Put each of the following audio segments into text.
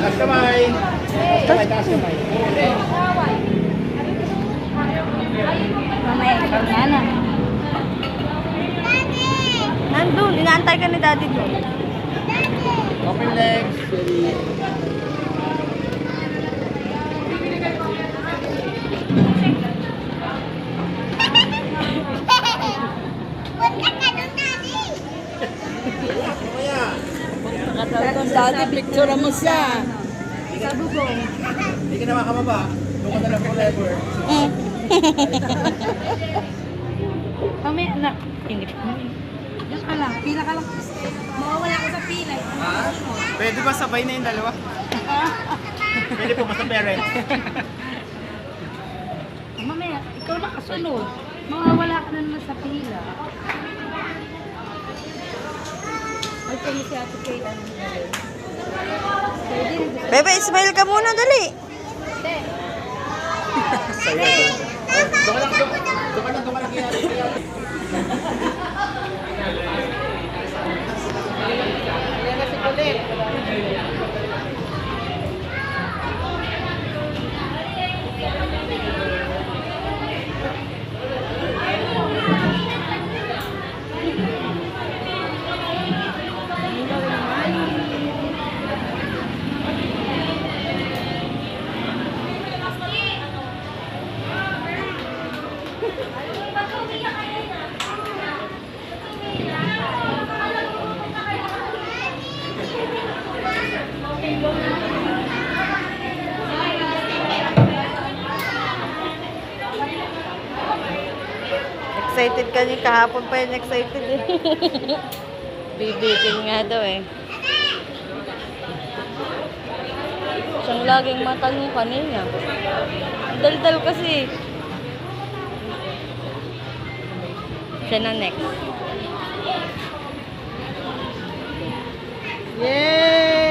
Taas kamay. Taas kamay. Mamaya, kanya na. Nandun, inaantay ka ni daddy doon. Open legs. Ready. Daddy, picture mo siya. Sa bubong. Hindi ka na makamaba. Doon ka na lang forever. Mamaya na. Ingit mo. Diyan ka lang. Pila ka lang. Mawawala ko sa pila. Pwede ba sabay na yung dalawa? Pwede po sa parents. Mamaya, ikaw na kasunod. Mawawala ka na naman sa pila. Ay, kami si Ate Kate. Bebe, smile ka muna, dali. Doon ka lang kaya. Ayan na si Kulit. Excited ka niya. Kahapon pa yun excited eh. Bibitin nga daw eh. Siyang laging matanong kanina. Daldal kasi. Siya na next. Yay!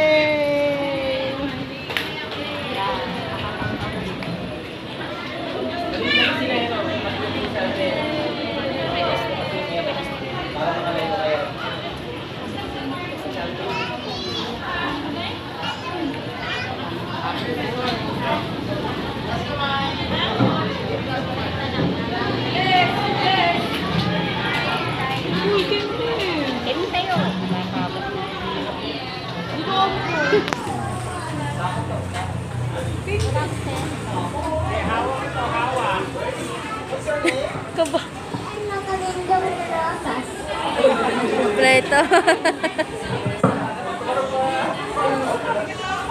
Kaba. Kompleto.